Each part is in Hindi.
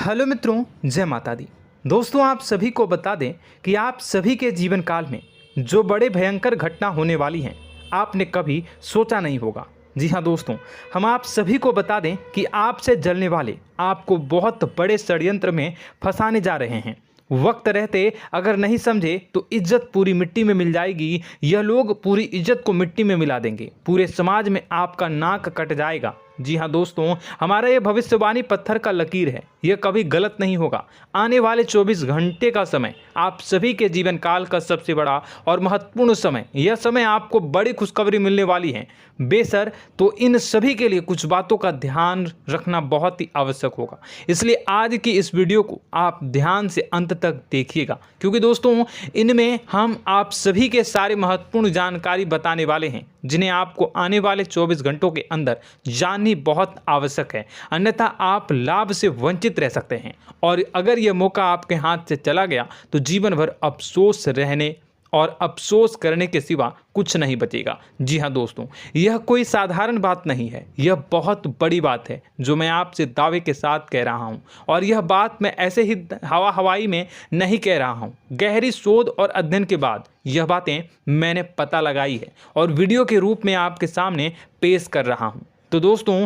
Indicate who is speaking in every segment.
Speaker 1: हेलो मित्रों, जय माता दी। दोस्तों, आप सभी को बता दें कि आप सभी के जीवन काल में जो बड़े भयंकर घटना होने वाली हैं, आपने कभी सोचा नहीं होगा। जी हाँ दोस्तों, हम आप सभी को बता दें कि आपसे जलने वाले आपको बहुत बड़े षड्यंत्र में फंसाने जा रहे हैं। वक्त रहते अगर नहीं समझे तो इज्जत पूरी मिट्टी में मिल जाएगी। यह लोग पूरी इज्जत को मिट्टी में मिला देंगे। पूरे समाज में आपका नाक कट जाएगा। जी हाँ दोस्तों, हमारा ये भविष्यवाणी पत्थर का लकीर है, यह कभी गलत नहीं होगा। आने वाले 24 घंटे का समय आप सभी के जीवन काल का सबसे बड़ा और महत्वपूर्ण समय। यह समय आपको बड़ी खुशखबरी मिलने वाली है बेसर, तो इन सभी के लिए कुछ बातों का ध्यान रखना बहुत ही आवश्यक होगा। इसलिए आज की इस वीडियो को आप ध्यान से अंत तक देखिएगा, क्योंकि दोस्तों इनमें हम आप सभी के सारे महत्वपूर्ण जानकारी बताने वाले हैं, जिन्हें आपको आने वाले 24 घंटों के अंदर जाननी बहुत आवश्यक है। अन्यथा आप लाभ से वंचित रह सकते हैं, और अगर यह मौका आपके हाथ से चला गया तो जीवन भर अफसोस रहने और अफसोस करने के सिवा कुछ नहीं बचेगा। जी हाँ दोस्तों, यह कोई साधारण बात नहीं है, यह बहुत बड़ी बात है जो मैं आपसे दावे के साथ कह रहा हूँ। और यह बात मैं ऐसे ही हवाई में नहीं कह रहा हूँ। गहरी शोध और अध्ययन के बाद यह बातें मैंने पता लगाई है और वीडियो के रूप में आपके सामने पेश कर रहा हूँ। तो दोस्तों,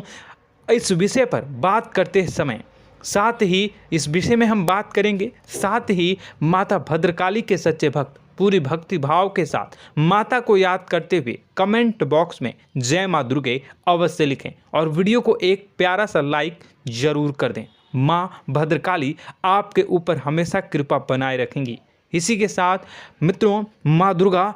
Speaker 1: इस विषय पर बात करते समय साथ ही इस विषय में हम बात करेंगे, साथ ही माता भद्रकाली के सच्चे भक्त पूरी भक्ति भाव के साथ माता को याद करते हुए कमेंट बॉक्स में जय माँ दुर्गे अवश्य लिखें और वीडियो को एक प्यारा सा लाइक जरूर कर दें। माँ भद्रकाली आपके ऊपर हमेशा कृपा बनाए रखेंगी। इसी के साथ मित्रों, माँ दुर्गा,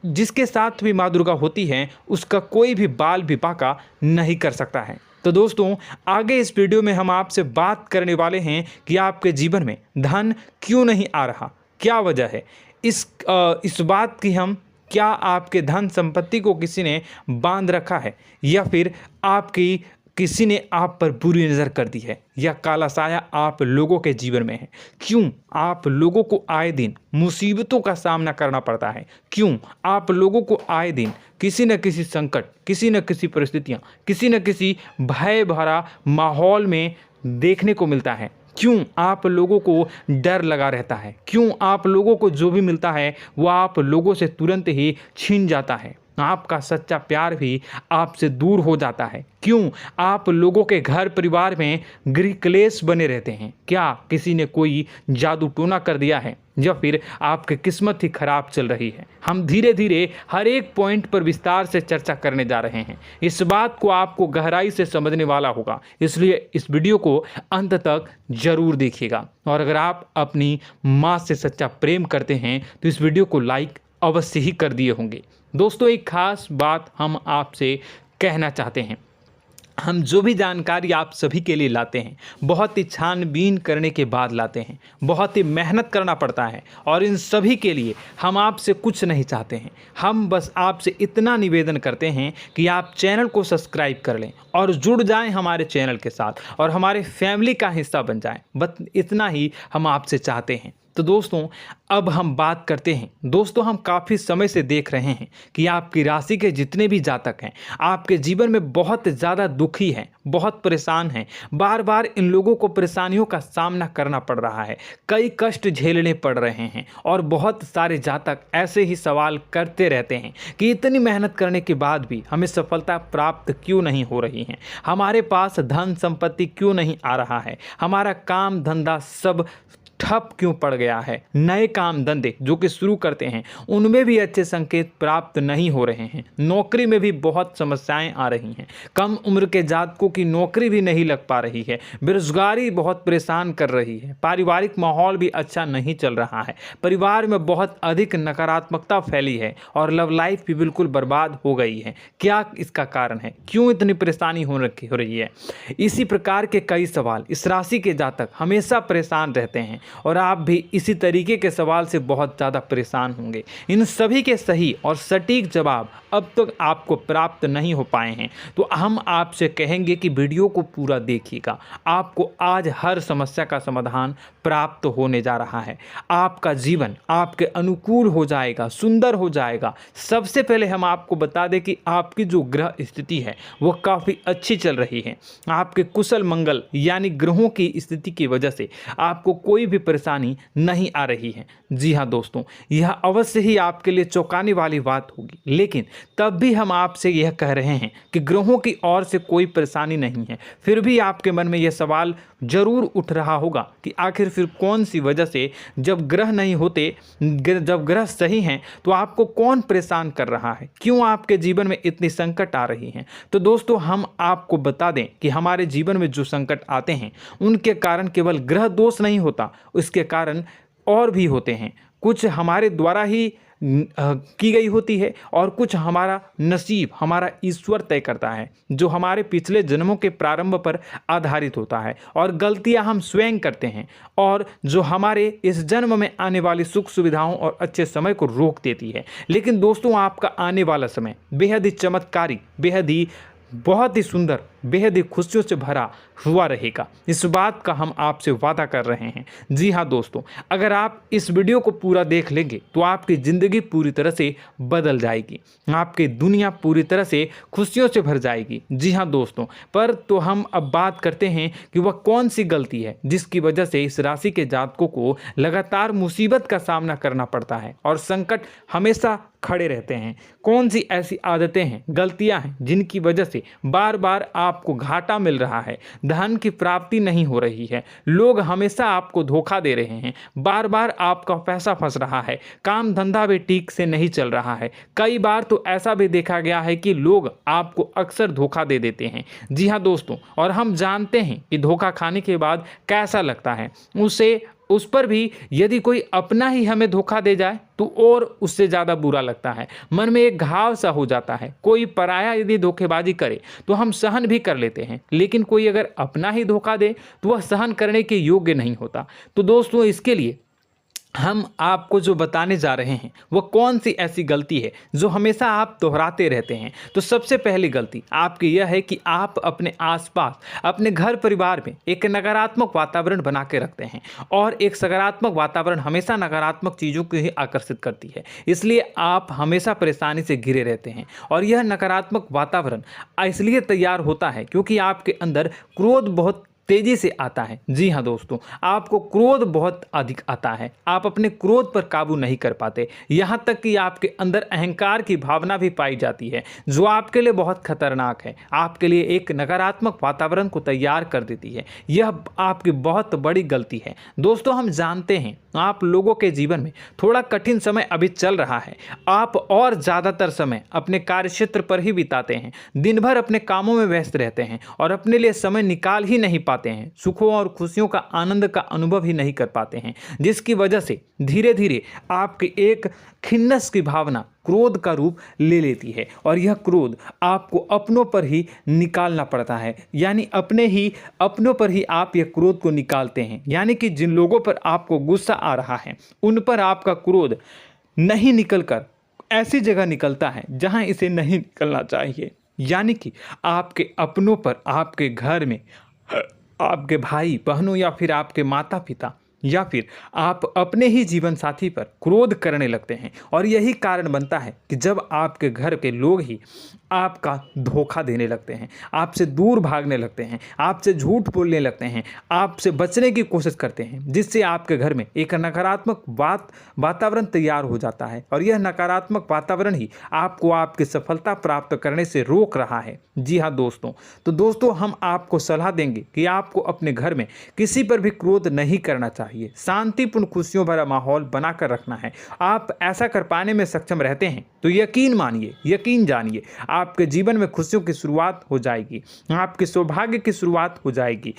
Speaker 1: जिसके साथ भी माँ दुर्गा होती हैं, उसका कोई भी बाल भी बांका नहीं कर सकता है। तो दोस्तों, आगे इस वीडियो में हम आपसे बात करने वाले हैं कि आपके जीवन में धन क्यों नहीं आ रहा, क्या वजह है इस बात की। हम क्या आपके धन संपत्ति को किसी ने बांध रखा है, या फिर आपकी किसी ने आप पर बुरी नज़र कर दी है, या काला साया आप लोगों के जीवन में है। क्यों आप लोगों को आए दिन मुसीबतों का सामना करना पड़ता है, क्यों आप लोगों को आए दिन किसी न किसी संकट, किसी न किसी परिस्थितियाँ, किसी न किसी भय भरा माहौल में देखने को मिलता है, क्यों आप लोगों को डर लगा रहता है, क्यों आप लोगों को जो भी मिलता है वो आप लोगों से तुरंत ही छीन जाता है, आपका सच्चा प्यार भी आपसे दूर हो जाता है, क्यों आप लोगों के घर परिवार में गृह क्लेश बने रहते हैं। क्या किसी ने कोई जादू टोना कर दिया है, या फिर आपकी किस्मत ही खराब चल रही है। हम धीरे धीरे हर एक पॉइंट पर विस्तार से चर्चा करने जा रहे हैं। इस बात को आपको गहराई से समझने वाला होगा, इसलिए इस वीडियो को अंत तक जरूर देखिएगा। और अगर आप अपनी माँ से सच्चा प्रेम करते हैं तो इस वीडियो को लाइक अवश्य ही कर दिए होंगे। दोस्तों, एक खास बात हम आपसे कहना चाहते हैं। हम जो भी जानकारी आप सभी के लिए लाते हैं, बहुत ही छानबीन करने के बाद लाते हैं, बहुत ही मेहनत करना पड़ता है, और इन सभी के लिए हम आपसे कुछ नहीं चाहते हैं। हम बस आपसे इतना निवेदन करते हैं कि आप चैनल को सब्सक्राइब कर लें और जुड़ जाएं हमारे चैनल के साथ और हमारे फैमिली का हिस्सा बन जाएं। बस इतना ही हम आपसे चाहते हैं। तो दोस्तों, अब हम बात करते हैं। दोस्तों, हम काफ़ी समय से देख रहे हैं कि आपकी राशि के जितने भी जातक हैं, आपके जीवन में बहुत ज़्यादा दुखी हैं, बहुत परेशान हैं। बार बार इन लोगों को परेशानियों का सामना करना पड़ रहा है, कई कष्ट झेलने पड़ रहे हैं, और बहुत सारे जातक ऐसे ही सवाल करते रहते हैं कि इतनी मेहनत करने के बाद भी हमें सफलता प्राप्त क्यों नहीं हो रही है, हमारे पास धन संपत्ति क्यों नहीं आ रहा है, हमारा काम धंधा सब ठप क्यों पड़ गया है, नए काम धंधे जो कि शुरू करते हैं उनमें भी अच्छे संकेत प्राप्त नहीं हो रहे हैं, नौकरी में भी बहुत समस्याएं आ रही हैं, कम उम्र के जातकों की नौकरी भी नहीं लग पा रही है, बेरोजगारी बहुत परेशान कर रही है, पारिवारिक माहौल भी अच्छा नहीं चल रहा है, परिवार में बहुत अधिक नकारात्मकता फैली है, और लव लाइफ भी बिल्कुल बर्बाद हो गई है। क्या इसका कारण है, क्यों इतनी परेशानी हो रही है? इसी प्रकार के कई सवाल इस राशि के जातक हमेशा परेशान रहते हैं, और आप भी इसी तरीके के सवाल से बहुत ज़्यादा परेशान होंगे। इन सभी के सही और सटीक जवाब अब तक आपको प्राप्त नहीं हो पाए हैं, तो हम आपसे कहेंगे कि वीडियो को पूरा देखिएगा। आपको आज हर समस्या का समाधान प्राप्त होने जा रहा है। आपका जीवन आपके अनुकूल हो जाएगा, सुंदर हो जाएगा। सबसे पहले हम आपको बता दें कि आपकी जो ग्रह स्थिति है वो काफ़ी अच्छी चल रही है। आपके कुशल मंगल यानी ग्रहों की स्थिति की वजह से आपको कोई भी परेशानी नहीं आ रही है। जी हाँ दोस्तों, यह अवश्य ही आपके लिए चौंकाने वाली बात होगी, लेकिन तब भी हम आपसे यह कह रहे हैं कि ग्रहों की ओर से कोई परेशानी नहीं है। फिर भी आपके मन में यह सवाल जरूर उठ रहा होगा कि आखिर फिर कौन सी वजह से, जब ग्रह नहीं होते, जब ग्रह सही हैं, तो आपको कौन परेशान कर रहा है, क्यों आपके जीवन में इतनी संकट आ रही हैं। तो दोस्तों, हम आपको बता दें कि हमारे जीवन में जो संकट आते हैं उनके कारण केवल ग्रह दोष नहीं होता, उसके कारण और भी होते हैं। कुछ हमारे द्वारा ही की गई होती है और कुछ हमारा नसीब, हमारा ईश्वर तय करता है, जो हमारे पिछले जन्मों के प्रारंभ पर आधारित होता है। और गलतियां हम स्वयं करते हैं और जो हमारे इस जन्म में आने वाली सुख सुविधाओं और अच्छे समय को रोक देती है। लेकिन दोस्तों, आपका आने वाला समय बेहद ही चमत्कारी, बेहद ही बहुत ही सुंदर, बेहद ही खुशियों से भरा हुआ रहेगा। इस बात का हम आपसे वादा कर रहे हैं। जी हाँ दोस्तों, अगर आप इस वीडियो को पूरा देख लेंगे तो आपकी ज़िंदगी पूरी तरह से बदल जाएगी, आपकी दुनिया पूरी तरह से खुशियों से भर जाएगी। जी हाँ दोस्तों, पर तो हम अब बात करते हैं कि वह कौन सी गलती है जिसकी वजह से इस राशि के जातकों को लगातार मुसीबत का सामना करना पड़ता है और संकट हमेशा खड़े रहते हैं। कौन सी ऐसी आदतें हैं, गलतियां हैं जिनकी वजह से बार बार आपको घाटा मिल रहा है, धन की प्राप्ति नहीं हो रही है, लोग हमेशा आपको धोखा दे रहे हैं, बार बार आपका पैसा फंस रहा है, काम धंधा भी ठीक से नहीं चल रहा है। कई बार तो ऐसा भी देखा गया है कि लोग आपको अक्सर धोखा दे देते हैं। जी हाँ दोस्तों, और हम जानते हैं कि धोखा खाने के बाद कैसा लगता है। उस पर भी यदि कोई अपना ही हमें धोखा दे जाए तो और उससे ज़्यादा बुरा लगता है, मन में एक घाव सा हो जाता है। कोई पराया यदि धोखेबाजी करे तो हम सहन भी कर लेते हैं, लेकिन कोई अगर अपना ही धोखा दे तो वह सहन करने के योग्य नहीं होता। तो दोस्तों, इसके लिए हम आपको जो बताने जा रहे हैं वो कौन सी ऐसी गलती है जो हमेशा आप दोहराते रहते हैं। तो सबसे पहली गलती आपकी यह है कि आप अपने आसपास, अपने घर परिवार में एक नकारात्मक वातावरण बना के रखते हैं, और एक सकारात्मक वातावरण हमेशा नकारात्मक चीज़ों को ही आकर्षित करती है। इसलिए आप हमेशा परेशानी से घिरे रहते हैं, और यह नकारात्मक वातावरण इसलिए तैयार होता है क्योंकि आपके अंदर क्रोध बहुत तेजी से आता है। जी हाँ दोस्तों, आपको क्रोध बहुत अधिक आता है, आप अपने क्रोध पर काबू नहीं कर पाते, यहाँ तक कि आपके अंदर अहंकार की भावना भी पाई जाती है, जो आपके लिए बहुत खतरनाक है, आपके लिए एक नकारात्मक वातावरण को तैयार कर देती है। यह आपकी बहुत बड़ी गलती है। दोस्तों, हम जानते हैं आप लोगों के जीवन में थोड़ा कठिन समय अभी चल रहा है। आप और ज़्यादातर समय अपने कार्यक्षेत्र पर ही बिताते हैं, दिन भर अपने कामों में व्यस्त रहते हैं और अपने लिए समय निकाल ही नहीं पाते हैं, सुखों और खुशियों का आनंद का अनुभव ही नहीं कर पाते हैं, जिसकी वजह से धीरे धीरे आपकी एक खिन्नस की भावना क्रोध का रूप ले लेती है, और यह क्रोध आपको अपनों पर ही निकालना पड़ता है। यानी अपनों पर ही आप यह क्रोध को निकालते हैं। यानी कि जिन लोगों पर आपको गुस्सा आ रहा है उन पर आपका क्रोध नहीं निकलकर ऐसी जगह निकलता है जहां इसे नहीं निकलना चाहिए। यानी कि आपके अपनों पर, आपके घर में, आपके भाई बहनों या फिर आपके माता पिता या फिर आप अपने ही जीवन साथी पर क्रोध करने लगते हैं, और यही कारण बनता है कि जब आपके घर के लोग ही आपका धोखा देने लगते हैं, आपसे दूर भागने लगते हैं, आपसे झूठ बोलने लगते हैं, आपसे बचने की कोशिश करते हैं, जिससे आपके घर में एक नकारात्मक वातावरण तैयार हो जाता है, और यह नकारात्मक वातावरण ही आपको आपकी सफलता प्राप्त करने से रोक रहा है। जी हाँ दोस्तों, तो दोस्तों, हम आपको सलाह देंगे कि आपको अपने घर में किसी पर भी क्रोध नहीं करना चाहिए, शांतिपूर्ण खुशियों भरा माहौल बनाकर रखना है। आप ऐसा कर पाने में सक्षम रहते हैं तो यकीन मानिए, यकीन जानिए, आपके जीवन में खुशियों की शुरुआत हो जाएगी, आपके सौभाग्य की शुरुआत हो जाएगी।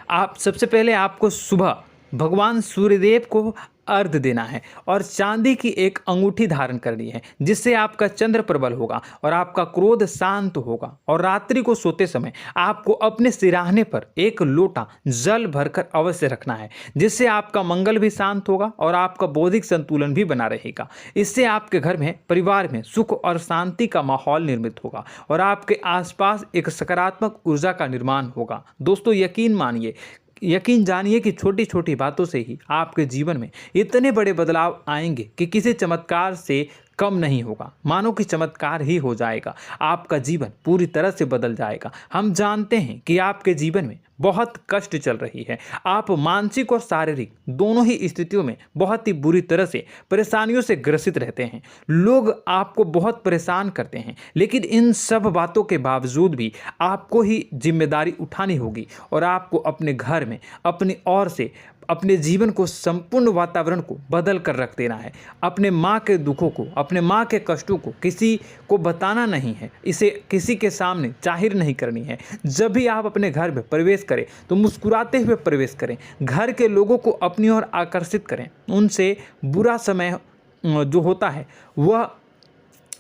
Speaker 1: आप सबसे पहले आपको सुबह भगवान सूर्यदेव को अर्घ देना है और चांदी की एक अंगूठी धारण करनी है, जिससे आपका चंद्र प्रबल होगा और आपका क्रोध शांत होगा। और रात्रि को सोते समय आपको अपने सिरहाने पर एक लोटा जल भरकर अवश्य रखना है, जिससे आपका मंगल भी शांत होगा और आपका बौद्धिक संतुलन भी बना रहेगा। इससे आपके घर में, परिवार में सुख और शांति का माहौल निर्मित होगा और आपके आसपास एक सकारात्मक ऊर्जा का निर्माण होगा। दोस्तों यकीन जानिए कि छोटी छोटी बातों से ही आपके जीवन में इतने बड़े बदलाव आएंगे कि किसी चमत्कार से कम नहीं होगा। मानो कि चमत्कार ही हो जाएगा, आपका जीवन पूरी तरह से बदल जाएगा। हम जानते हैं कि आपके जीवन में बहुत कष्ट चल रही है, आप मानसिक और शारीरिक दोनों ही स्थितियों में बहुत ही बुरी तरह से परेशानियों से ग्रसित रहते हैं। लोग आपको बहुत परेशान करते हैं, लेकिन इन सब बातों के बावजूद भी आपको ही जिम्मेदारी उठानी होगी और आपको अपने घर में अपनी ओर से अपने जीवन को, संपूर्ण वातावरण को बदल कर रख देना है। अपने माँ के दुखों को, अपने माँ के कष्टों को किसी को बताना नहीं है, इसे किसी के सामने जाहिर नहीं करनी है। जब भी आप अपने घर में प्रवेश करें तो मुस्कुराते हुए प्रवेश करें, घर के लोगों को अपनी ओर आकर्षित करें। उनसे बुरा समय जो होता है वह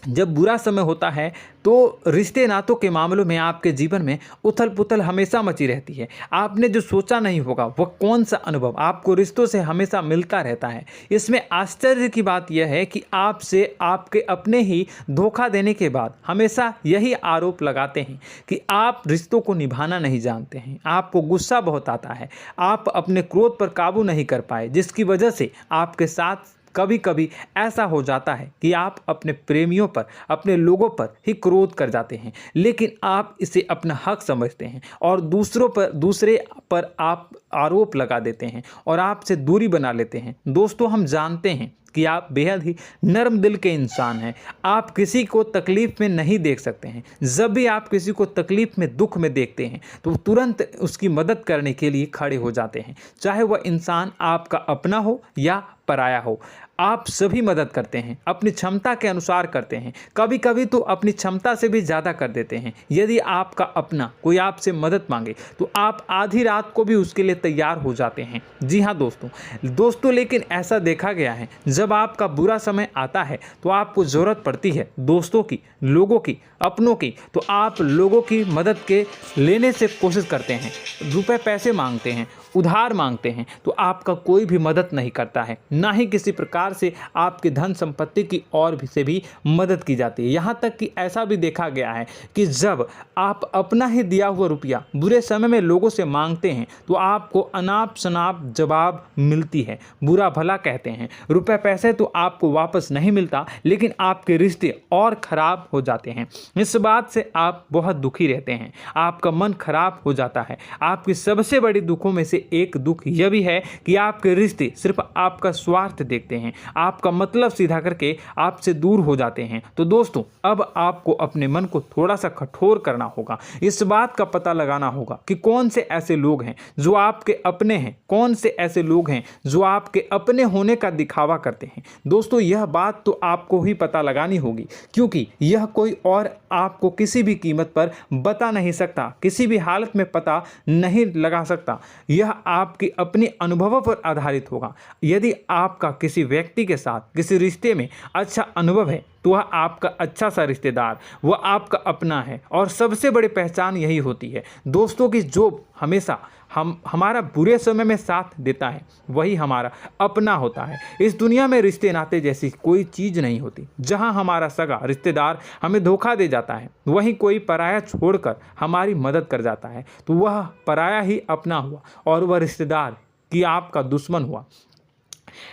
Speaker 1: जब बुरा समय होता है तो रिश्ते नातों के मामलों में आपके जीवन में उथल पुथल हमेशा मची रहती है। आपने जो सोचा नहीं होगा वह कौन सा अनुभव आपको रिश्तों से हमेशा मिलता रहता है। इसमें आश्चर्य की बात यह है कि आपसे आपके अपने ही धोखा देने के बाद हमेशा यही आरोप लगाते हैं कि आप रिश्तों को निभाना नहीं जानते हैं, आपको गुस्सा बहुत आता है, आप अपने क्रोध पर काबू नहीं कर पाए, जिसकी वजह से आपके साथ कभी कभी ऐसा हो जाता है कि आप अपने प्रेमियों पर, अपने लोगों पर ही क्रोध कर जाते हैं, लेकिन आप इसे अपना हक समझते हैं और दूसरे पर आप आरोप लगा देते हैं और आपसे दूरी बना लेते हैं। दोस्तों हम जानते हैं कि आप बेहद ही नर्म दिल के इंसान हैं। आप किसी को तकलीफ में नहीं देख सकते हैं। जब भी आप किसी को तकलीफ में, दुख में देखते हैं तो तुरंत उसकी मदद करने के लिए खड़े हो जाते हैं, चाहे वह इंसान आपका अपना हो या पराया हो। आप सभी मदद करते हैं, अपनी क्षमता के अनुसार करते हैं, कभी कभी तो अपनी क्षमता से भी ज़्यादा कर देते हैं। यदि आपका अपना कोई आपसे मदद मांगे तो आप आधी रात को भी उसके लिए तैयार हो जाते हैं। जी हाँ दोस्तों, लेकिन ऐसा देखा गया है जब आपका बुरा समय आता है तो आपको ज़रूरत पड़ती है दोस्तों की, लोगों की, अपनों की, तो आप लोगों की मदद के लेने से कोशिश करते हैं, रुपए पैसे मांगते हैं, उधार मांगते हैं, तो आपका कोई भी मदद नहीं करता है, ना ही किसी प्रकार से आपकी धन संपत्ति की और भी से भी मदद की जाती है। यहाँ तक कि ऐसा भी देखा गया है कि जब आप अपना ही दिया हुआ रुपया बुरे समय में लोगों से मांगते हैं तो आपको अनाप शनाप जवाब मिलती है, बुरा भला कहते हैं। रुपए पैसे तो आपको वापस नहीं मिलता, लेकिन आपके रिश्ते और खराब हो जाते हैं। इस बात से आप बहुत दुखी रहते हैं, आपका मन खराब हो जाता है। आपकी सबसे बड़ी दुखों में से एक दुख यह भी है कि आपके रिश्ते सिर्फ आपका स्वार्थ देखते हैं, आपका मतलब सीधा करके आपसे दूर हो जाते हैं। तो दोस्तों अब आपको अपने मन को थोड़ा सा कठोर करना होगा, इस बात का पता लगाना होगा कि कौन से ऐसे लोग हैं जो आपके अपने हैं, कौन से ऐसे लोग हैं जो आपके अपने होने का दिखावा करते हैं। दोस्तों यह बात तो आपको ही पता लगानी होगी, क्योंकि यह कोई और आपको किसी भी कीमत पर बता नहीं सकता, किसी भी हालत में पता नहीं लगा सकता। यह आपके अपने अनुभवों पर आधारित होगा। यदि आपका किसी व्यक्ति के साथ किसी रिश्ते में अच्छा अनुभव है तो वह आपका अच्छा सा रिश्तेदार, वह आपका अपना है, और सबसे बड़ी पहचान यही होती है दोस्तों की जो हमेशा हमारा बुरे समय में साथ देता है वही हमारा अपना होता है। इस दुनिया में रिश्ते नाते जैसी कोई चीज़ नहीं होती। जहां हमारा सगा रिश्तेदार हमें धोखा दे जाता है, वहीं कोई पराया छोड़कर हमारी मदद कर जाता है तो वह पराया ही अपना हुआ और वह रिश्तेदार कि आपका दुश्मन हुआ।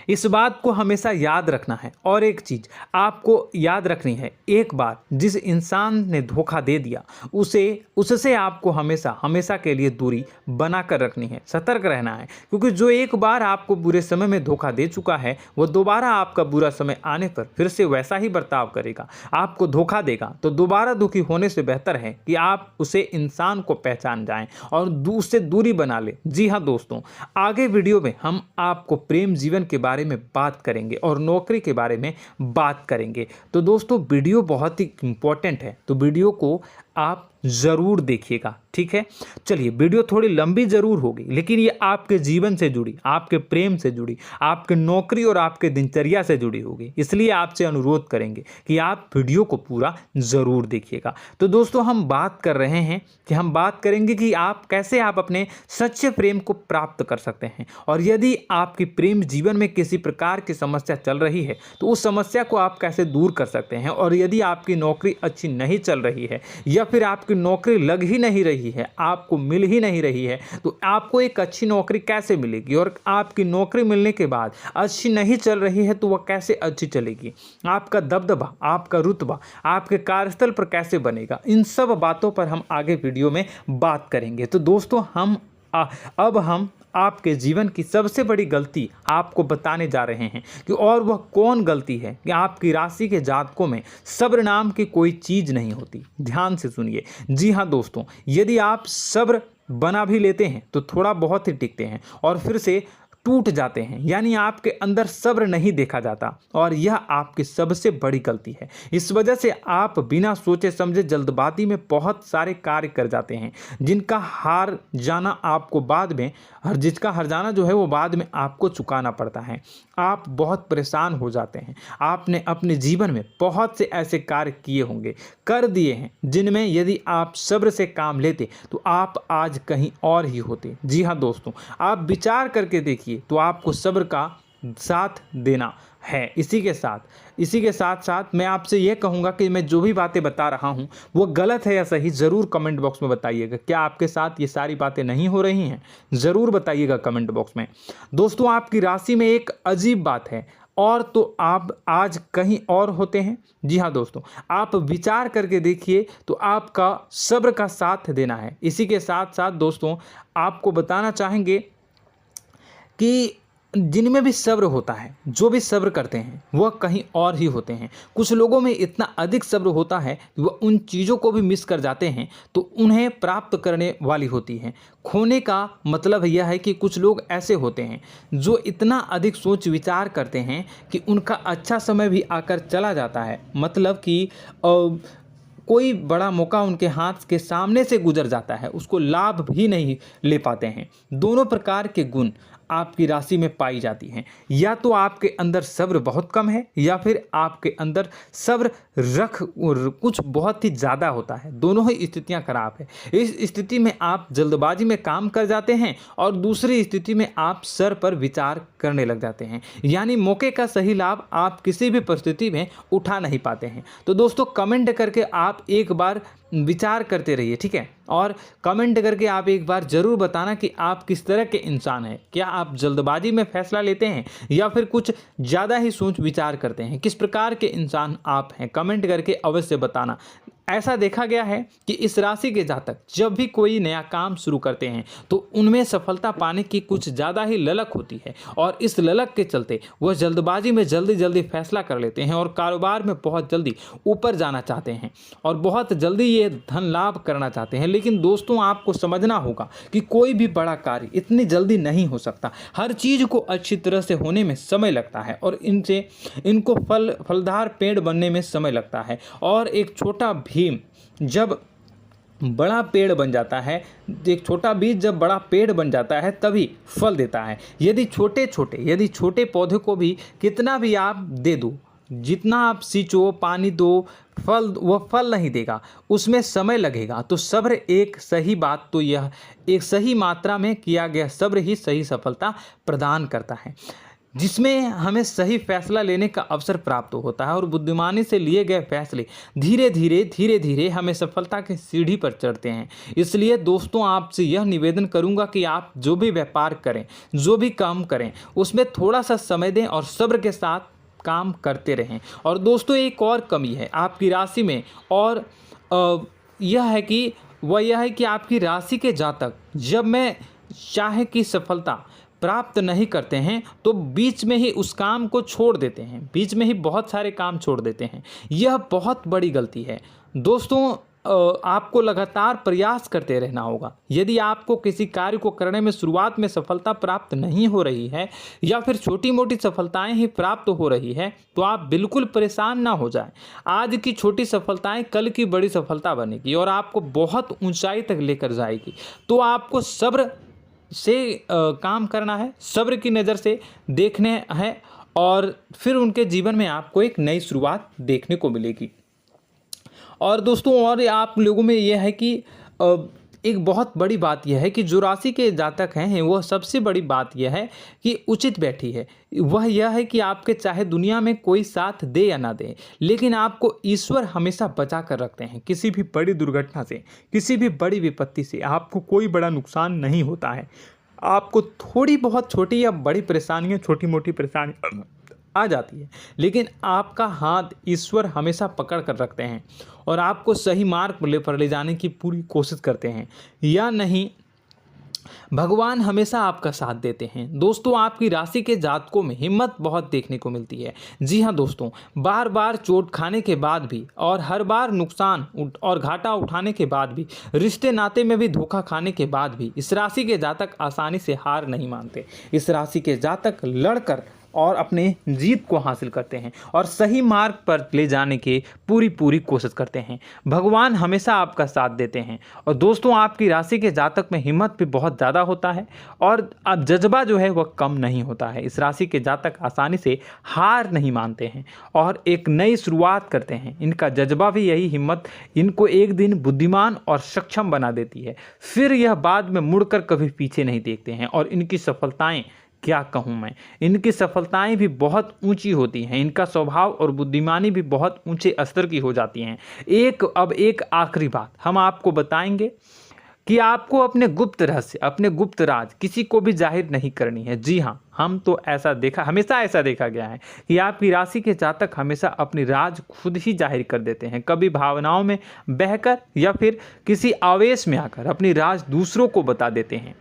Speaker 1: इस बात को हमेशा याद रखना है। और एक चीज़ आपको याद रखनी है, एक बार जिस इंसान ने धोखा दे दिया उससे आपको हमेशा के लिए दूरी बना कर रखनी है, सतर्क रहना है, क्योंकि जो एक बार आपको बुरे समय में धोखा दे चुका है वो दोबारा आपका बुरा समय आने पर फिर से वैसा ही बर्ताव करेगा, आपको धोखा देगा। तो दोबारा दुखी होने से बेहतर है कि आप उसे इंसान को पहचान जाएं और उससे दूरी बना लें। जी हाँ दोस्तों, आगे वीडियो में हम आपको प्रेम जीवन के बारे में बात करेंगे और नौकरी के बारे में बात करेंगे। तो दोस्तों वीडियो बहुत ही इम्पोर्टेंट है, तो वीडियो को आप ज़रूर देखिएगा, ठीक है। चलिए, वीडियो थोड़ी लंबी ज़रूर होगी, लेकिन ये आपके जीवन से जुड़ी, आपके प्रेम से जुड़ी, आपके नौकरी और आपके दिनचर्या से जुड़ी होगी, इसलिए आपसे अनुरोध करेंगे कि आप वीडियो को पूरा ज़रूर देखिएगा। तो दोस्तों, हम बात कर रहे हैं कि हम बात करेंगे कि आप कैसे आप अपने सच्चे प्रेम को प्राप्त कर सकते हैं, और यदि आपकी प्रेम जीवन में किसी प्रकार की समस्या चल रही है तो उस समस्या को आप कैसे दूर कर सकते हैं, और यदि आपकी नौकरी अच्छी नहीं चल रही है या फिर आपकी नौकरी लग ही नहीं रही है, आपको मिल ही नहीं रही है, तो आपको एक अच्छी नौकरी कैसे मिलेगी, और आपकी नौकरी मिलने के बाद अच्छी नहीं चल रही है तो वह कैसे अच्छी चलेगी, आपका दबदबा, आपका रुतबा आपके कार्यस्थल पर कैसे बनेगा, इन सब बातों पर हम आगे वीडियो में बात करेंगे। तो दोस्तों, अब हम आपके जीवन की सबसे बड़ी गलती आपको बताने जा रहे हैं कि और वह कौन गलती है कि आपकी राशि के जातकों में सब्र नाम की कोई चीज़ नहीं होती। ध्यान से सुनिए। जी हाँ दोस्तों, यदि आप सब्र बना भी लेते हैं तो थोड़ा बहुत ही टिकते हैं और फिर से टूट जाते हैं, यानी आपके अंदर सब्र नहीं देखा जाता, और यह आपकी सबसे बड़ी गलती है। इस वजह से आप बिना सोचे समझे जल्दबाजी में बहुत सारे कार्य कर जाते हैं, जिनका हार जाना आपको बाद में, जिसका हर जाना जो है वो बाद में आपको चुकाना पड़ता है। आप बहुत परेशान हो जाते हैं। आपने अपने जीवन में बहुत से ऐसे कार्य किए होंगे, कर दिए हैं, जिनमें यदि आप सब्र से काम लेते तो आप आज कहीं और ही होते। जी हाँ दोस्तों, आप विचार करके देखिए तो आपको सब्र का साथ देना है। इसी के साथ साथ मैं आपसे यह कहूँगा कि मैं जो भी बातें बता रहा हूँ वो गलत है या सही, ज़रूर कमेंट बॉक्स में बताइएगा। क्या आपके साथ ये सारी बातें नहीं हो रही हैं? ज़रूर बताइएगा कमेंट बॉक्स में। दोस्तों, आपकी राशि में एक अजीब बात है, और तो आप आज कहीं और होते हैं। जी हाँ दोस्तों, आप विचार करके देखिए तो आपका सब्र का साथ देना है। इसी के साथ साथ दोस्तों, आपको बताना चाहेंगे कि जिनमें भी सब्र होता है, जो भी सब्र करते हैं, वह कहीं और ही होते हैं। कुछ लोगों में इतना अधिक सब्र होता है कि वह उन चीज़ों को भी मिस कर जाते हैं तो उन्हें प्राप्त करने वाली होती हैं। खोने का मतलब यह है कि कुछ लोग ऐसे होते हैं जो इतना अधिक सोच विचार करते हैं कि उनका अच्छा समय भी आकर चला जाता है, मतलब कि कोई बड़ा मौका उनके हाथ के सामने से गुजर जाता है, उसको लाभ भी नहीं ले पाते हैं। दोनों प्रकार के गुण आपकी राशि में पाई जाती हैं। या तो आपके अंदर सब्र बहुत कम है, या फिर आपके अंदर सब्र रख कुछ बहुत ही ज़्यादा होता है। दोनों ही स्थितियां खराब है। इस स्थिति में आप जल्दबाजी में काम कर जाते हैं, और दूसरी स्थिति में आप सर पर विचार करने लग जाते हैं, यानी मौके का सही लाभ आप किसी भी परिस्थिति में उठा नहीं पाते हैं। तो दोस्तों, कमेंट करके आप एक बार विचार करते रहिए, ठीक है, और कमेंट करके आप एक बार ज़रूर बताना कि आप किस तरह के इंसान हैं। क्या आप जल्दबाजी में फैसला लेते हैं या फिर कुछ ज़्यादा ही सोच विचार करते हैं? किस प्रकार के इंसान आप हैं, कमेंट करके अवश्य बताना। ऐसा देखा गया है कि इस राशि के जातक जब भी कोई नया काम शुरू करते हैं तो उनमें सफलता पाने की कुछ ज़्यादा ही ललक होती है, और इस ललक के चलते वह जल्दबाजी में जल्दी फैसला कर लेते हैं और कारोबार में बहुत जल्दी ऊपर जाना चाहते हैं और बहुत जल्दी ये धन लाभ करना चाहते हैं। लेकिन दोस्तों, आपको समझना होगा कि कोई भी बड़ा कार्य इतनी जल्दी नहीं हो सकता। हर चीज़ को अच्छी तरह से होने में समय लगता है, और इनको फलदार पेड़ बनने में समय लगता है। और एक छोटा भीम जब बड़ा पेड़ बन जाता है, एक छोटा बीज जब बड़ा पेड़ बन जाता है तभी फल देता है। यदि छोटे पौधे को भी कितना भी आप दे दो, जितना आप सींचो, पानी दो, वह फल नहीं देगा, उसमें समय लगेगा। तो सब्र एक सही बात, तो यह एक सही मात्रा में किया गया सब्र ही सही सफलता प्रदान करता है, जिसमें हमें सही फैसला लेने का अवसर प्राप्त होता है, और बुद्धिमानी से लिए गए फैसले धीरे धीरे हमें सफलता की सीढ़ी पर चढ़ते हैं। इसलिए दोस्तों, आपसे यह निवेदन करूंगा कि आप जो भी व्यापार करें, जो भी काम करें, उसमें थोड़ा सा समय दें और सब्र के साथ काम करते रहें। और दोस्तों, एक और कमी है आपकी राशि में, और यह है कि आपकी राशि के जातक जब मैं चाहे कि सफलता प्राप्त नहीं करते हैं तो बीच में ही उस काम को छोड़ देते हैं, बीच में ही बहुत सारे काम छोड़ देते हैं। यह बहुत बड़ी गलती है दोस्तों। आपको लगातार प्रयास करते रहना होगा। यदि आपको किसी कार्य को करने में शुरुआत में सफलता प्राप्त नहीं हो रही है या फिर छोटी मोटी सफलताएं ही प्राप्त हो रही है तो आप बिल्कुल परेशान ना हो जाएं। आज की छोटी सफलताएं कल की बड़ी सफलता बनेगी और आपको बहुत ऊंचाई तक लेकर जाएगी। तो आपको सब्र से काम करना है, सब्र की नज़र से देखने हैं और फिर उनके जीवन में आपको एक नई शुरुआत देखने को मिलेगी। और दोस्तों और आप लोगों में यह है कि एक बहुत बड़ी बात यह है कि जो राशि के जातक हैं वह सबसे बड़ी बात यह है कि उचित बैठी है। वह यह है कि आपके चाहे दुनिया में कोई साथ दे या ना दे, लेकिन आपको ईश्वर हमेशा बचा कर रखते हैं। किसी भी बड़ी दुर्घटना से, किसी भी बड़ी विपत्ति से आपको कोई बड़ा नुकसान नहीं होता है। आपको थोड़ी बहुत छोटी या बड़ी परेशानियाँ, छोटी मोटी परेशानी आ जाती है, लेकिन आपका हाथ ईश्वर हमेशा पकड़ कर रखते हैं और आपको सही मार्ग पर ले जाने की पूरी कोशिश करते हैं। या नहीं, भगवान हमेशा आपका साथ देते हैं। दोस्तों आपकी राशि के जातकों में हिम्मत बहुत देखने को मिलती है। जी हाँ दोस्तों, बार बार चोट खाने के बाद भी और हर बार नुकसान और घाटा उठाने के बाद भी, रिश्ते नाते में भी धोखा खाने के बाद भी इस राशि के जातक आसानी से हार नहीं मानते। इस राशि के जातक लड़कर और अपने जीत को हासिल करते हैं और सही मार्ग पर ले जाने की पूरी कोशिश करते हैं। भगवान हमेशा आपका साथ देते हैं। और दोस्तों आपकी राशि के जातक में हिम्मत भी बहुत ज़्यादा होता है और अब जज्बा जो है वह कम नहीं होता है। इस राशि के जातक आसानी से हार नहीं मानते हैं और एक नई शुरुआत करते हैं। इनका जज्बा भी यही हिम्मत इनको एक दिन बुद्धिमान और सक्षम बना देती है। फिर यह बाद में मुड़कर कभी पीछे नहीं देखते हैं और इनकी सफलताएं, क्या कहूँ मैं, इनकी सफलताएं भी बहुत ऊंची होती हैं। इनका स्वभाव और बुद्धिमानी भी बहुत ऊंचे स्तर की हो जाती हैं। अब एक आखिरी बात हम आपको बताएंगे कि आपको अपने गुप्त रहस्य, अपने गुप्त राज किसी को भी जाहिर नहीं करनी है। जी हाँ, हम तो हमेशा ऐसा देखा गया है कि आपकी राशि के जातक हमेशा अपनी राज खुद ही जाहिर कर देते हैं। कभी भावनाओं में बहकर या फिर किसी आवेश में आकर अपनी राज दूसरों को बता देते हैं,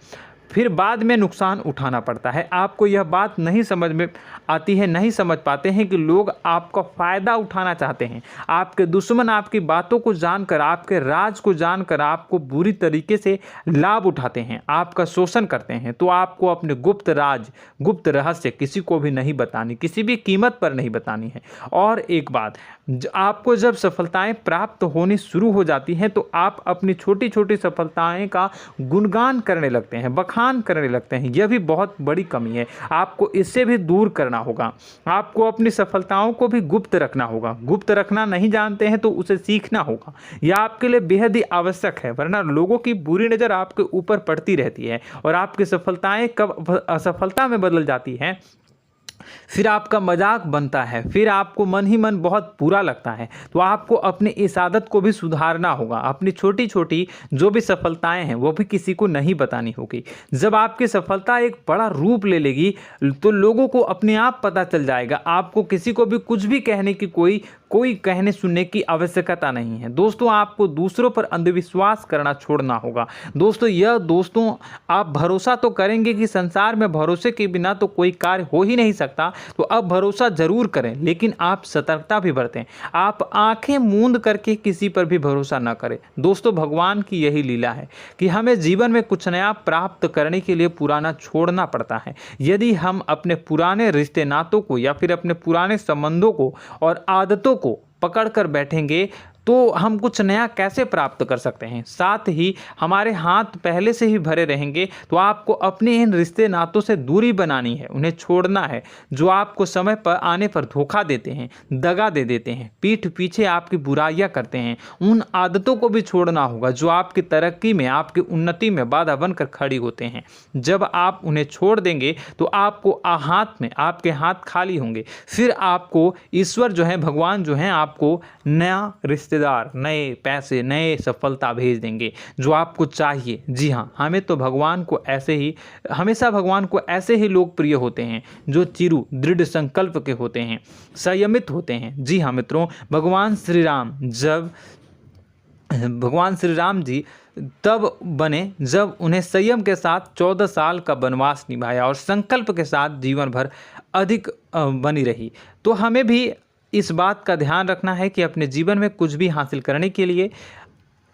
Speaker 1: फिर बाद में नुकसान उठाना पड़ता है। आपको यह बात नहीं समझ में आती है, नहीं समझ पाते हैं कि लोग आपका फ़ायदा उठाना चाहते हैं। आपके दुश्मन आपकी बातों को जानकर, आपके राज को जानकर आपको बुरी तरीके से लाभ उठाते हैं, आपका शोषण करते हैं। तो आपको अपने गुप्त राज, गुप्त रहस्य किसी को भी नहीं बतानी, किसी भी कीमत पर नहीं बतानी है। और एक बात, आपको जब सफलताएं प्राप्त होनी शुरू हो जाती हैं तो आप अपनी छोटी छोटी सफलताएं का गुणगान करने लगते हैं, बखान करने लगते हैं। यह भी बहुत बड़ी कमी है, आपको इससे भी दूर करना होगा। आपको अपनी सफलताओं को भी गुप्त रखना होगा। गुप्त रखना नहीं जानते हैं तो उसे सीखना होगा। यह आपके लिए बेहद ही आवश्यक है, वरना लोगों की बुरी नज़र आपके ऊपर पड़ती रहती है और आपकी सफलताएं कब असफलता में बदल जाती हैं, फिर आपका मजाक बनता है, फिर आपको मन ही मन बहुत बुरा लगता है। तो आपको अपनी इस आदत को भी सुधारना होगा। अपनी छोटी छोटी जो भी सफलताएं हैं वो भी किसी को नहीं बतानी होगी। जब आपकी सफलता एक बड़ा रूप ले लेगी तो लोगों को अपने आप पता चल जाएगा। आपको किसी को भी कुछ भी कहने की कोई कहने सुनने की आवश्यकता नहीं है। दोस्तों आपको दूसरों पर अंधविश्वास करना छोड़ना होगा। दोस्तों आप भरोसा तो करेंगे कि संसार में भरोसे के बिना तो कोई कार्य हो ही नहीं सकता, तो अब भरोसा जरूर करें, लेकिन आप सतर्कता भी बरतें। आप आंखें मूंद करके किसी पर भी भरोसा न करें। दोस्तों भगवान की यही लीला है कि हमें जीवन में कुछ नया प्राप्त करने के लिए पुराना छोड़ना पड़ता है। यदि हम अपने पुराने रिश्ते नातों को या फिर अपने पुराने संबंधों को और आदतों को पकड़ कर बैठेंगे तो हम कुछ नया कैसे प्राप्त कर सकते हैं। साथ ही हमारे हाथ पहले से ही भरे रहेंगे। तो आपको अपने इन रिश्ते नातों से दूरी बनानी है, उन्हें छोड़ना है जो आपको समय पर आने पर धोखा देते हैं, दगा दे देते हैं, पीठ पीछे आपकी बुराइयां करते हैं। उन आदतों को भी छोड़ना होगा जो आपकी तरक्की में, आपकी उन्नति में बाधा बनकर खड़ी होते हैं। जब आप उन्हें छोड़ देंगे तो आपको आपके हाथ खाली होंगे। फिर आपको ईश्वर जो है, भगवान जो है, आपको नया रिश्तेदार, नए पैसे, नए सफलता भेज देंगे जो आपको चाहिए। जी हाँ, हमेशा भगवान को ऐसे ही लोग प्रिय होते हैं जो चिरु दृढ़ संकल्प के होते हैं, संयमित होते हैं। जी हाँ मित्रों, भगवान श्री राम जी तब बने जब उन्हें संयम के साथ 14 साल का वनवास निभाया और संकल्प के साथ जीवन भर अधिक बनी रही। तो हमें भी इस बात का ध्यान रखना है कि अपने जीवन में कुछ भी हासिल करने के लिए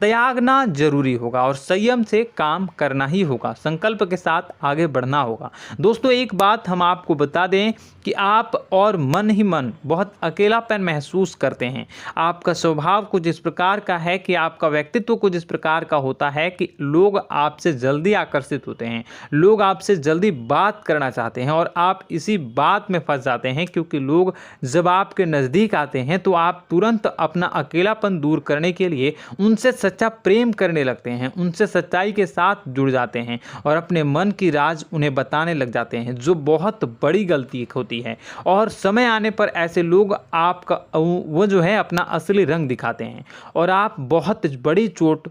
Speaker 1: त्यागना जरूरी होगा और संयम से काम करना ही होगा। संकल्प के साथ आगे बढ़ना होगा। दोस्तों एक बात हम आपको बता दें कि आप और मन ही मन बहुत अकेलापन महसूस करते हैं। आपका स्वभाव कुछ इस प्रकार का है कि आपका व्यक्तित्व कुछ इस प्रकार का होता है कि लोग आपसे जल्दी आकर्षित होते हैं, लोग आपसे जल्दी बात करना चाहते हैं और आप इसी बात में फंस जाते हैं, क्योंकि लोग जब आपके नज़दीक आते हैं तो आप तुरंत अपना अकेलापन दूर करने के लिए उनसे सच्चा प्रेम करने लगते हैं, उनसे सच्चाई के साथ जुड़ जाते हैं और अपने मन की राज उन्हें बताने लग जाते हैं, जो बहुत बड़ी गलती होती है। और समय आने पर ऐसे लोग आपका वो जो है अपना असली रंग दिखाते हैं और आप बहुत बड़ी चोट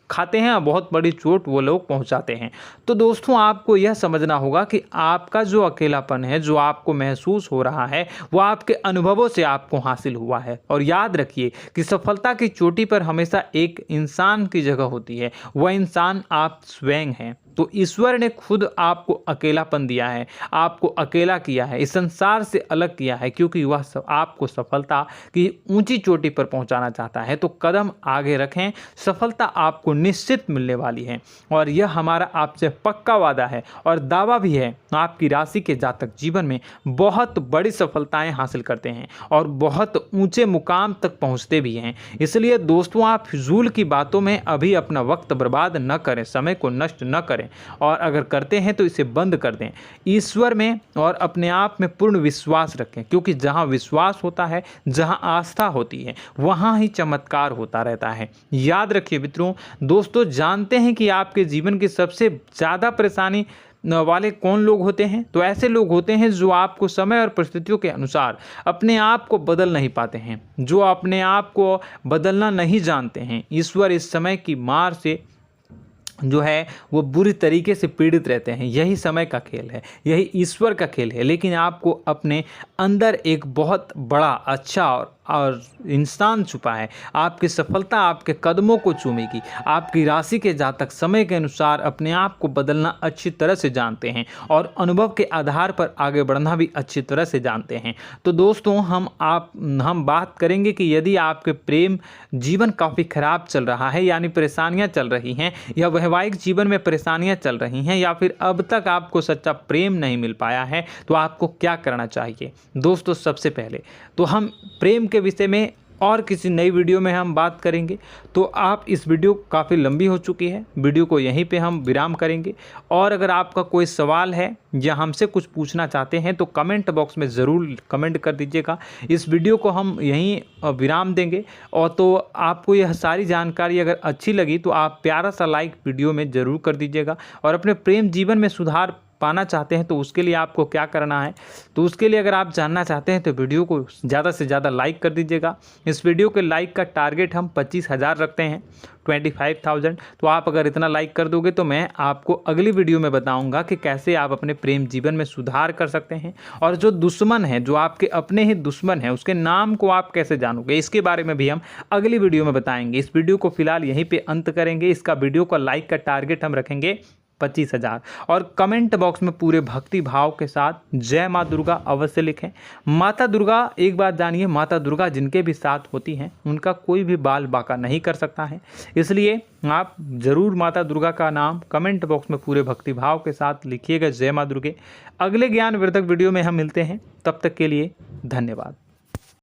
Speaker 1: खाते हैं और बहुत बड़ी चोट वो लोग पहुंचाते हैं। तो दोस्तों आपको यह समझना होगा कि आपका जो अकेलापन है, जो आपको महसूस हो रहा है, वो आपके अनुभवों से आपको हासिल हुआ है। और याद रखिए कि सफलता की चोटी पर हमेशा एक इंसान की जगह होती है, वह इंसान आप स्वयं हैं। तो ईश्वर ने खुद आपको अकेलापन दिया है, आपको अकेला किया है, इस संसार से अलग किया है, क्योंकि वह आपको सफलता की ऊंची चोटी पर पहुंचाना चाहता है। तो कदम आगे रखें, सफलता आपको निश्चित मिलने वाली है और यह हमारा आपसे पक्का वादा है और दावा भी है। आपकी राशि के जातक जीवन में बहुत बड़ी सफलताएं हासिल करते हैं और बहुत ऊंचे मुकाम तक पहुंचते भी हैं। इसलिए दोस्तों आप फिजूल की बातों में अभी अपना वक्त बर्बाद न करें, समय को नष्ट न करें और अगर करते हैं तो इसे बंद कर दें। ईश्वर में और अपने आप में पूर्ण विश्वास रखें, क्योंकि जहां विश्वास होता है, जहां आस्था होती है, वहां ही चमत्कार होता रहता है। याद रखिए मित्रों, दोस्तों जानते हैं कि आपके जीवन की सबसे ज़्यादा परेशानी वाले कौन लोग होते हैं? तो ऐसे लोग होते हैं जो आपको समय और परिस्थितियों के अनुसार अपने आप को बदल नहीं पाते हैं, जो अपने आप को बदलना नहीं जानते हैं। ईश्वर इस समय की मार से जो है वो बुरी तरीके से पीड़ित रहते हैं। यही समय का खेल है, यही ईश्वर का खेल है। लेकिन आपको अपने अंदर एक बहुत बड़ा अच्छा और इंसान छुपा है। आपकी सफलता आपके कदमों को चूमेगी। आपकी राशि के जातक समय के अनुसार अपने आप को बदलना अच्छी तरह से जानते हैं और अनुभव के आधार पर आगे बढ़ना भी अच्छी तरह से जानते हैं। तो दोस्तों हम बात करेंगे कि यदि आपके प्रेम जीवन काफ़ी खराब चल रहा है, यानी परेशानियां चल रही हैं, या वैवाहिक जीवन में परेशानियां चल रही हैं, या फिर अब तक आपको सच्चा प्रेम नहीं मिल पाया है, तो आपको क्या करना चाहिए? दोस्तों सबसे पहले तो हम प्रेम के विषय में और किसी नई वीडियो में हम बात करेंगे। तो आप इस वीडियो काफ़ी लंबी हो चुकी है, वीडियो को यहीं पे हम विराम करेंगे। और अगर आपका कोई सवाल है या हमसे कुछ पूछना चाहते हैं तो कमेंट बॉक्स में ज़रूर कमेंट कर दीजिएगा। इस वीडियो को हम यहीं विराम देंगे। और तो आपको यह सारी जानकारी अगर अच्छी लगी तो आप प्यारा सा लाइक वीडियो में ज़रूर कर दीजिएगा। और अपने प्रेम जीवन में सुधार पाना चाहते हैं तो उसके लिए आपको क्या करना है, तो उसके लिए अगर आप जानना चाहते हैं तो वीडियो को ज़्यादा से ज़्यादा लाइक कर दीजिएगा। इस वीडियो के लाइक का टारगेट हम 25,000 रखते हैं, 25,000। तो आप अगर इतना लाइक कर दोगे तो मैं आपको अगली वीडियो में बताऊंगा कि कैसे आप अपने प्रेम जीवन में सुधार कर सकते हैं। और जो दुश्मन है, जो आपके अपने ही दुश्मन है, उसके नाम को आप कैसे जानोगे, इसके बारे में भी हम अगली वीडियो में बताएंगे। इस वीडियो को फिलहाल यहीं पे अंत करेंगे। इसका वीडियो का लाइक का टारगेट हम रखेंगे 25,000। और कमेंट बॉक्स में पूरे भक्ति भाव के साथ जय माँ दुर्गा अवश्य लिखें। माता दुर्गा, एक बात जानिए, माता दुर्गा जिनके भी साथ होती हैं उनका कोई भी बाल बाका नहीं कर सकता है। इसलिए आप ज़रूर माता दुर्गा का नाम कमेंट बॉक्स में पूरे भक्ति भाव के साथ लिखिएगा, जय माँ दुर्गे। अगले ज्ञानवर्धक वीडियो में हम मिलते हैं, तब तक के लिए धन्यवाद।